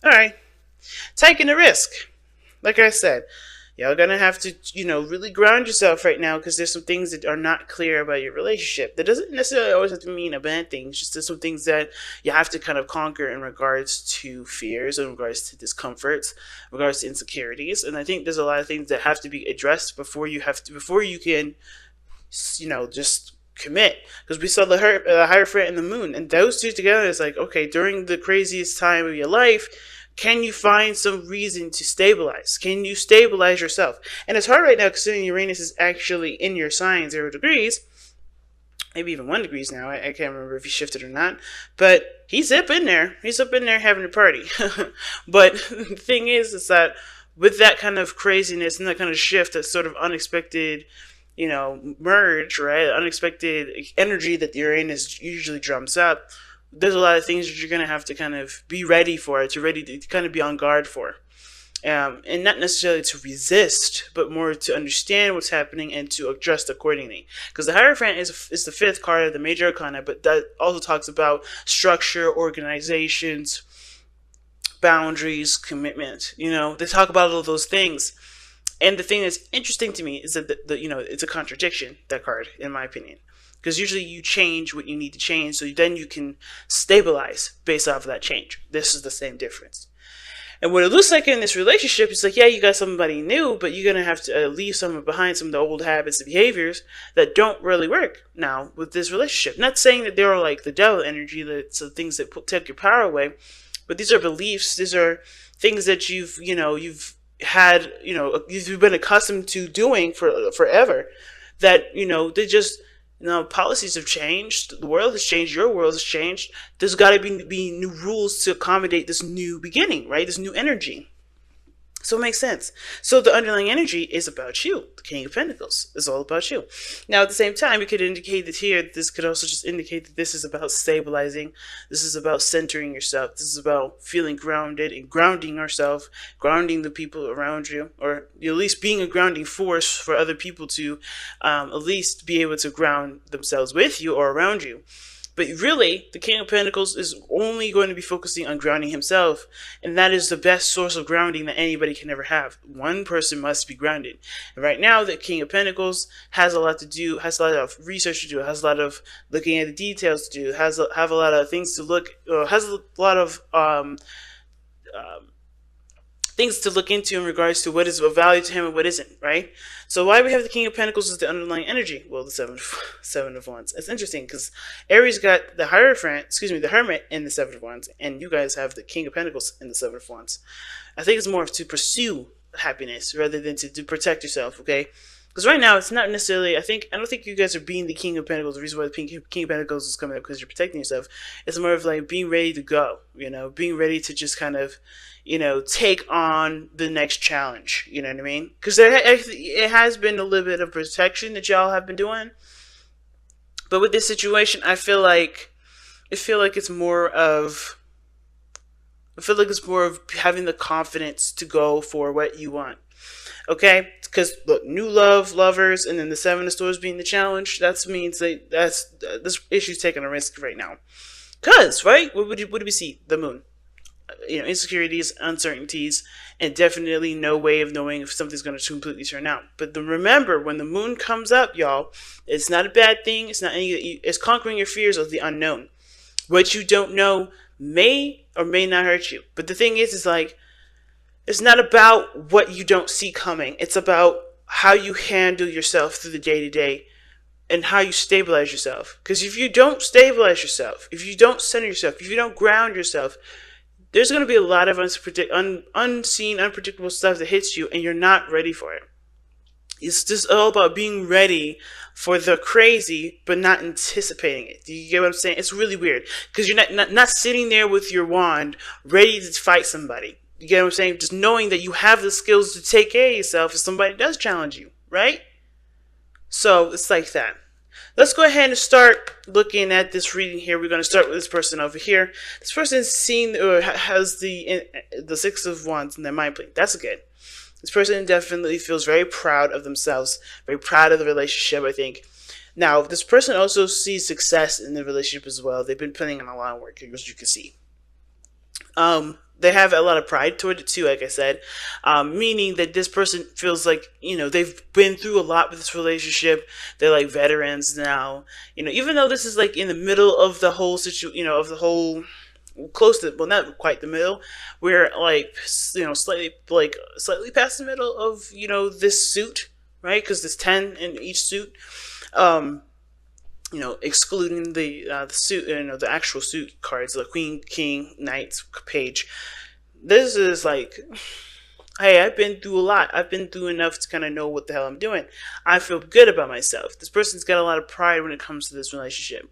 All right, taking a risk. Like I said, y'all gonna have to, really ground yourself right now because there's some things that are not clear about your relationship. That doesn't necessarily always have to mean a bad thing. It's just there's some things that you have to kind of conquer in regards to fears, in regards to discomforts, in regards to insecurities. And I think there's a lot of things that have to be addressed before you can, just commit. Because we saw the Hierophant and the Moon, and those two together is like, okay, during the craziest time of your life, can you find some reason to stabilize? Can you stabilize yourself? And it's hard right now considering Uranus is actually in your sign 0 degrees, maybe even 1 degrees now. I can't remember if he shifted or not, but he's up in there. He's up in there having a party. But the thing is that with that kind of craziness and that kind of shift, that sort of unexpected, merge, right? Unexpected energy that the Uranus usually drums up. There's a lot of things that you're going to have to kind of be ready for, to kind of be on guard for. And not necessarily to resist, but more to understand what's happening and to adjust accordingly. Because the Hierophant is the fifth card of the major arcana, but that also talks about structure, organizations, boundaries, commitment. They talk about all those things. And the thing that's interesting to me is that it's a contradiction, that card, in my opinion. Because usually you change what you need to change, so then you can stabilize based off of that change. This is the same difference. And what it looks like in this relationship is like, yeah, you got somebody new, but you're going to have to leave some behind, some of the old habits and behaviors that don't really work now with this relationship. Not saying that they're like the devil energy, that's the things that take your power away, but these are beliefs, these are things that you've had, you've been accustomed to doing for forever, that, they just, policies have changed, the world has changed, your world has changed. There's got to be new rules to accommodate this new beginning, right? This new energy. So it makes sense. So the underlying energy is about you. The King of Pentacles is all about you. Now, at the same time, it could indicate that here, this could also just indicate that this is about stabilizing. This is about centering yourself. This is about feeling grounded and grounding yourself, grounding the people around you, or at least being a grounding force for other people to at least be able to ground themselves with you or around you. But really, the King of Pentacles is only going to be focusing on grounding himself, and that is the best source of grounding that anybody can ever have. One person must be grounded. And right now, the King of Pentacles has a lot to do, has a lot of research to do, has a lot of looking at the details to do, have a lot of things to look, has a lot of things to look into in regards to what is of value to him and what isn't, right? So why we have the King of Pentacles as the underlying energy? Well, the seven of Wands. It's interesting because Aries got the the Hermit in the Seven of Wands, and you guys have the King of Pentacles in the Seven of Wands. I think it's more to pursue happiness rather than to protect yourself, okay? Because right now, it's not necessarily, I don't think you guys are being the King of Pentacles. The reason why the King of Pentacles is coming up because you're protecting yourself. It's more of like being ready to go, being ready to just kind of, take on the next challenge. You know what I mean? Because it has been a little bit of protection that y'all have been doing. But with this situation, I feel like it's more of having the confidence to go for what you want. Okay? Because look, new lovers, and then the Seven of Swords being the challenge, that means this issue's taking a risk right now. Because, right? What do we see? The Moon. Insecurities, uncertainties, and definitely no way of knowing if something's going to completely turn out. But remember, when the Moon comes up, y'all, it's not a bad thing. It's conquering your fears of the unknown. What you don't know may or may not hurt you. But the thing is like, it's not about what you don't see coming. It's about how you handle yourself through the day-to-day and how you stabilize yourself. Because if you don't stabilize yourself, if you don't center yourself, if you don't ground yourself, there's going to be a lot of unseen, unpredictable stuff that hits you, and you're not ready for it. It's just all about being ready for the crazy, but not anticipating it. Do you get what I'm saying? It's really weird because you're not sitting there with your wand ready to fight somebody. You get what I'm saying? Just knowing that you have the skills to take care of yourself if somebody does challenge you, right? So it's like that. Let's go ahead and start looking at this reading here. We're going to start with this person over here. This person has the Six of Wands in their mind plane. That's good. This person definitely feels very proud of themselves, very proud of the relationship, I think. Now, this person also sees success in the relationship as well. They've been putting in a lot of work, as you can see. they have a lot of pride toward it too, like I said, meaning that this person feels like, they've been through a lot with this relationship. They're like veterans now, even though this is like in the middle of the whole of the whole, close to, well, not quite the middle. We're like, slightly past the middle of, this suit, right? Because there's 10 in each suit. Um, excluding the suit, the actual suit cards, the Queen, King, Knight, Page. This is like, hey, I've been through a lot. I've been through enough to kind of know what the hell I'm doing. I feel good about myself. This person's got a lot of pride when it comes to this relationship.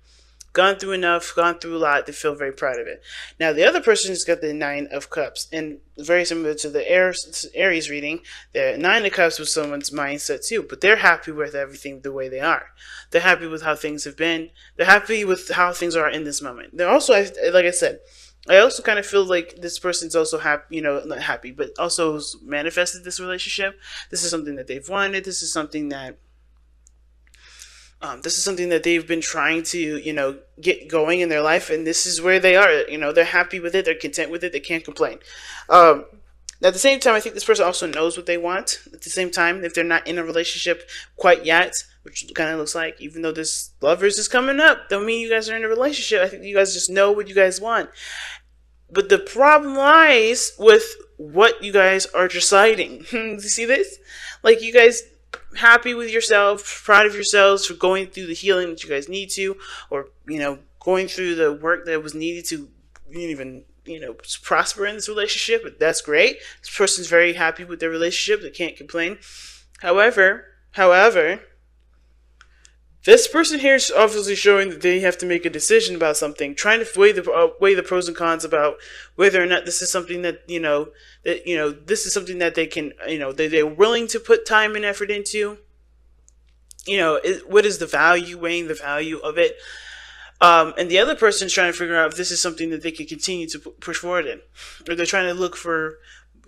Gone through enough, gone through a lot, they feel very proud of it. Now, the other person's got the Nine of Cups, and very similar to the Aries reading, the Nine of Cups was someone's mindset too, but they're happy with everything the way they are. They're happy with how things have been. They're happy with how things are in this moment. They're also, like I said, I also kind of feel like this person's also happy, not happy, but also manifested this relationship. This is something that they've wanted. This is something that they've been trying to, get going in their life, and this is where they are. They're happy with it. They're content with it. They can't complain. At the same time, I think this person also knows what they want. At the same time, if they're not in a relationship quite yet, which kind of looks like, even though this lovers is coming up, don't mean you guys are in a relationship. I think you guys just know what you guys want. But the problem lies with what you guys are deciding. You see this? Like, you guys happy with yourself, proud of yourselves for going through the healing that you guys need to, or, going through the work that was needed to even, prosper in this relationship. But that's great. This person's very happy with their relationship. They can't complain. However, this person here is obviously showing that they have to make a decision about something, trying to weigh the pros and cons about whether or not this is something that this is something that they can, they're willing to put time and effort into. What is the value? Weighing the value of it, and the other person's trying to figure out if this is something that they can continue to push forward in, or they're trying to look for.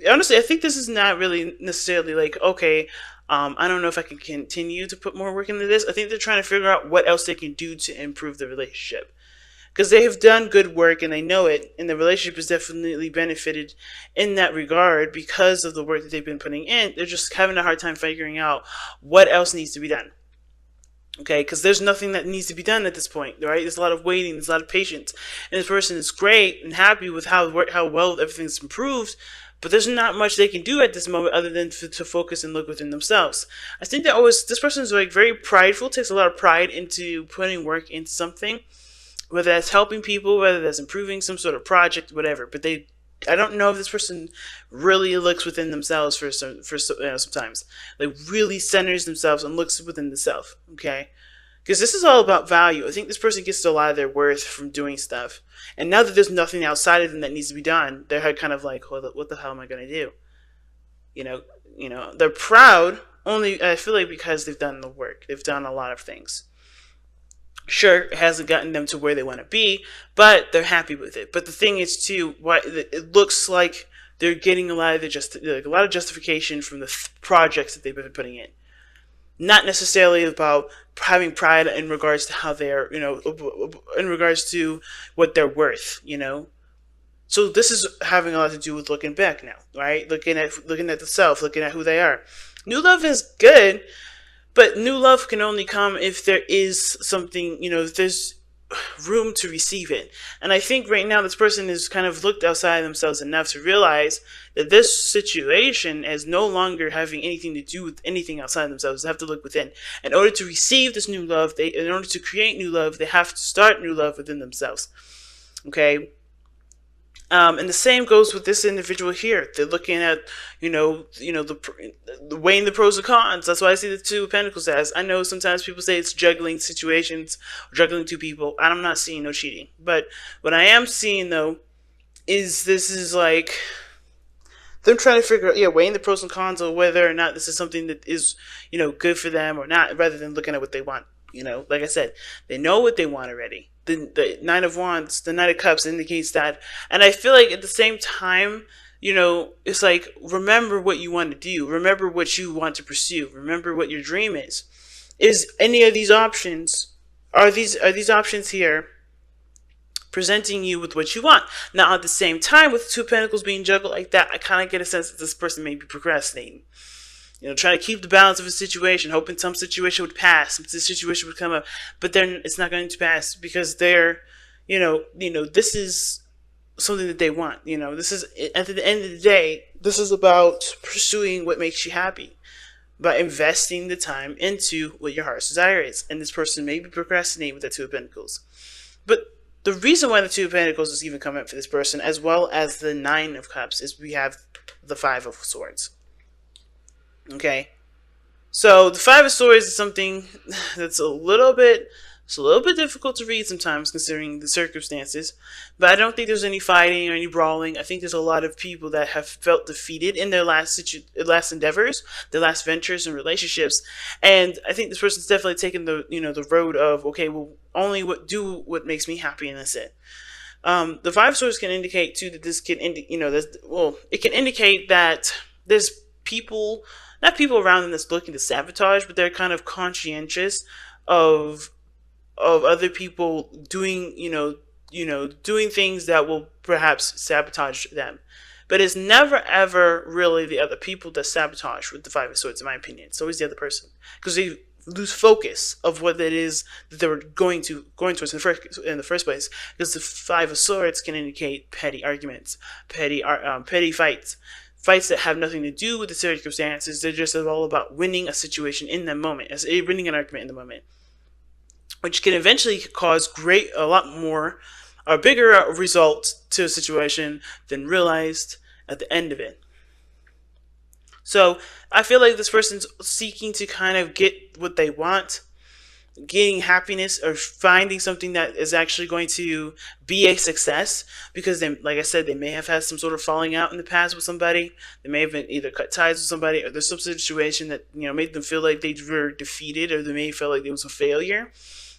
Honestly, I think this is not really necessarily like, okay, I don't know if I can continue to put more work into this. I think they're trying to figure out what else they can do to improve the relationship. Because they have done good work and they know it, and the relationship has definitely benefited in that regard because of the work that they've been putting in. They're just having a hard time figuring out what else needs to be done. Okay, because there's nothing that needs to be done at this point, right? There's a lot of waiting, there's a lot of patience. And this person is great and happy with how well everything's improved, but there's not much they can do at this moment other than to focus and look within themselves. I think that this person is like very prideful, takes a lot of pride into putting work into something, whether that's helping people, whether that's improving some sort of project, whatever. But I don't know if this person really looks within themselves sometimes. Like, really centers themselves and looks within the self, okay? Because this is all about value. I think this person gets a lot of their worth from doing stuff. And now that there's nothing outside of them that needs to be done, they're kind of like, well, what the hell am I going to do? They're proud only, I feel like, because they've done the work. They've done a lot of things. Sure, it hasn't gotten them to where they want to be, but they're happy with it. But the thing is, too, it looks like they're getting a lot of justification from the projects that they've been putting in. Not necessarily about having pride in regards to how they're, in regards to what they're worth, So this is having a lot to do with looking back now, right? Looking at the self, looking at who they are. New love is good, but new love can only come if there is something, if there's room to receive it. And I think right now this person has kind of looked outside themselves enough to realize that this situation is no longer having anything to do with anything outside themselves. They have to look within. In order to receive this new love, in order to create new love, they have to start new love within themselves. Okay? And the same goes with this individual here. They're looking at, the weighing the pros and cons. That's why I see the Two of Pentacles as. I know sometimes people say it's juggling situations, juggling two people. I'm not seeing no cheating. But what I am seeing, though, is this is like them trying to figure out, weighing the pros and cons of whether or not this is something that is, good for them or not, rather than looking at what they want. Like I said, they know what they want already. The Nine of Wands, the Knight of Cups indicates that. And I feel like at the same time, it's like, remember what you want to do. Remember what you want to pursue. Remember what your dream is. Is any of these options, are these options here presenting you with what you want. Now, at the same time, with Two of Pentacles being juggled like that, I kind of get a sense that this person may be procrastinating. Trying to keep the balance of a situation, hoping some situation would pass, some situation would come up, but then it's not going to pass because they're, this is something that they want. This is, at the end of the day, this is about pursuing what makes you happy, by investing the time into what your heart's desire is. And this person may be procrastinating with the Two of Pentacles. But the reason why the Two of Pentacles is even coming up for this person, as well as the Nine of Cups, is we have the Five of Swords. Okay? So the Five of Swords is something that's a little bit difficult to read sometimes, considering the circumstances. But I don't think there's any fighting or any brawling. I think there's a lot of people that have felt defeated in their last endeavors, their last ventures and relationships. And I think this person's definitely taken the road of, okay, well, only do what makes me happy, and that's it. The Five of Swords can indicate too that this can it can indicate that there's not people around them that's looking to sabotage, but they're kind of conscientious of other people doing doing things that will perhaps sabotage them. But it's never ever really the other people that sabotage with the Five of Swords, in my opinion. It's always the other person, because they lose focus of what it is that they were going towards in the first place. Because the Five of Swords can indicate petty arguments, petty fights that have nothing to do with the circumstances. They're just all about winning a situation in the moment, winning an argument in the moment, which can eventually cause a bigger result to a situation than realized at the end of it. So I feel like this person's seeking to kind of get what they want, getting happiness, or finding something that is actually going to be a success, because they, like I said, they may have had some sort of falling out in the past with somebody. They may have been either cut ties with somebody, or there's some situation that made them feel like they were defeated, or they may feel like it was a failure.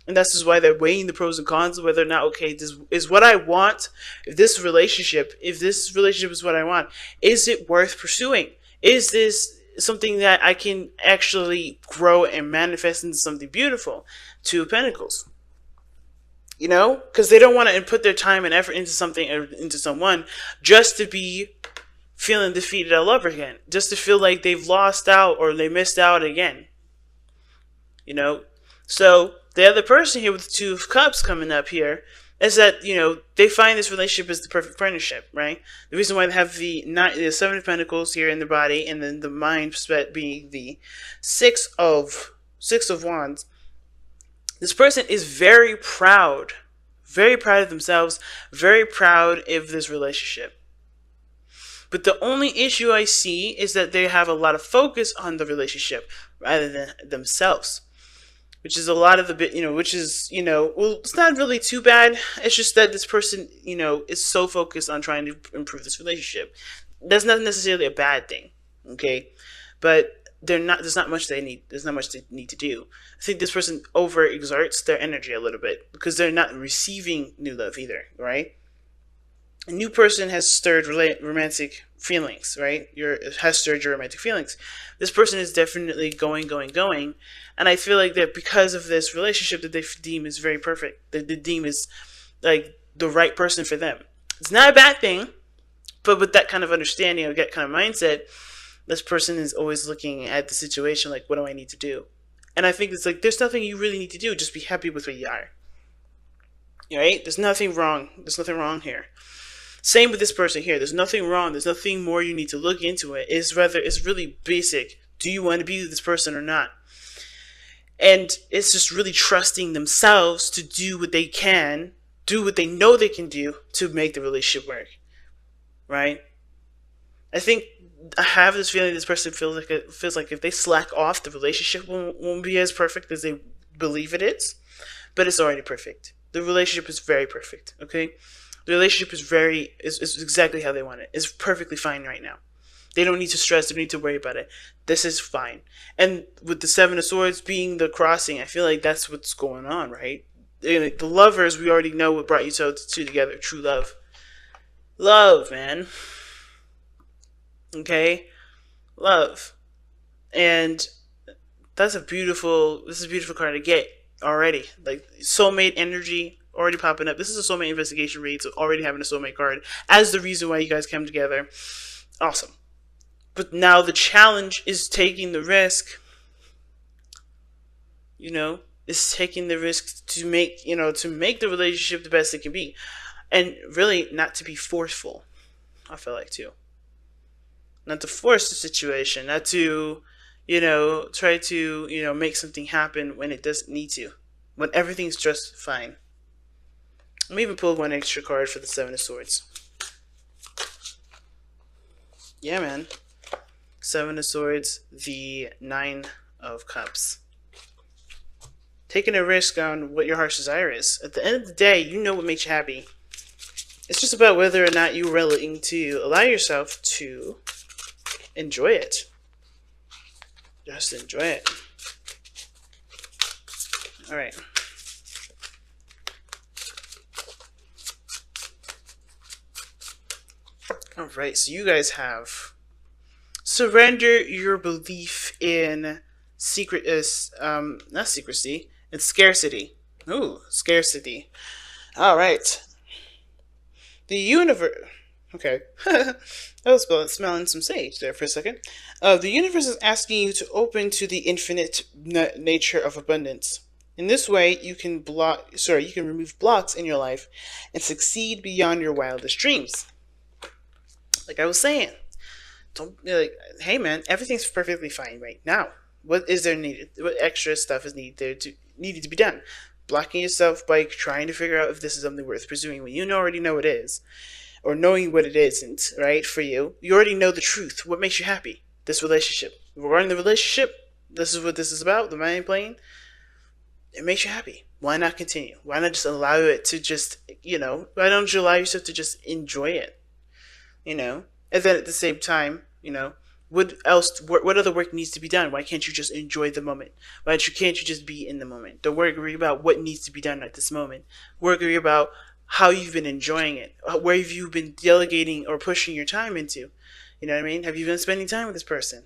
And that's just why they're weighing the pros and cons of whether or not, okay, this is what I want. If this relationship is what I want, is it worth pursuing? Is this something that I can actually grow and manifest into something beautiful? Two of Pentacles. Because they don't want to put their time and effort into something or into someone just to be feeling defeated all over again. Just to feel like they've lost out or they missed out again. So the other person here with the Two of Cups coming up here is that, they find this relationship as the perfect partnership, right? The reason why they have the Seven of Pentacles here in the body, and then the mind being the Six of Wands. This person is very proud of themselves, very proud of this relationship. But the only issue I see is that they have a lot of focus on the relationship rather than themselves. Which is a lot of the bit, it's not really too bad. It's just that this person, is so focused on trying to improve this relationship. That's not necessarily a bad thing, okay? But there's not much they need to do. I think this person overexerts their energy a little bit because they're not receiving new love either, right? A new person has stirred romantic feelings, right? Has stirred your romantic feelings. This person is definitely going. And I feel like that because of this relationship that they deem is very perfect, that they deem is like the right person for them. It's not a bad thing, but with that kind of understanding or that kind of mindset, this person is always looking at the situation like, what do I need to do? And I think it's like, there's nothing you really need to do. Just be happy with where you are. Right? There's nothing wrong. There's nothing wrong here. Same with this person here. There's nothing wrong. There's nothing more you need to look into it. It's really basic. Do you want to be with this person or not? And it's just really trusting themselves to do what they can, do what they know they can do to make the relationship work. Right? I think I have this feeling this person feels like if they slack off, the relationship won't be as perfect as they believe it is. But it's already perfect. The relationship is very perfect. Okay? The relationship is exactly how they want it. It's perfectly fine right now. They don't need to stress. They don't need to worry about it. This is fine. And with the Seven of Swords being the crossing, I feel like that's what's going on, right? The lovers, we already know what brought you two together. True love. Love, man. Okay? Love. And this is a beautiful card to get already. Like soulmate energy already popping up. This is a soulmate investigation read, so already having a soulmate card as the reason why you guys came together. Awesome. But now the challenge is taking the risk, is taking the risk to make, to make the relationship the best it can be. And really not to be forceful, I feel like, too. Not to force the situation, not to, try to, make something happen when it doesn't need to. When everything's just fine. Let me even pull one extra card for the Seven of Swords. Yeah, man. Seven of Swords, the Nine of Cups. Taking a risk on what your heart's desire is. At the end of the day, you know what makes you happy. It's just about whether or not you're willing to allow yourself to enjoy it. Just enjoy it. Alright. Alright, so you guys have surrender your belief in not secrecy, it's scarcity. Ooh, scarcity. Alright. The universe. Okay. I was smelling some sage there for a second. The universe is asking you to open to the infinite nature of abundance. In this way, you can remove blocks in your life and succeed beyond your wildest dreams. Like I was saying, don't be like, hey man, everything's perfectly fine right now. What is there needed? What extra stuff is needed to be done? Blocking yourself by trying to figure out if this is something worth pursuing when you already know it is, or knowing what it isn't, right? For you, you already know the truth. What makes you happy? This relationship. Regarding the relationship, this is what this is about. The mind plane. It makes you happy. Why not continue? Why not just allow it to just, why don't you allow yourself to just enjoy it? And then at the same time, what other work needs to be done? Why can't you just enjoy the moment? Why can't you just be in the moment? Don't worry about what needs to be done at this moment. Worry about how you've been enjoying it. Where have you been delegating or pushing your time into? You know what I mean? Have you been spending time with this person?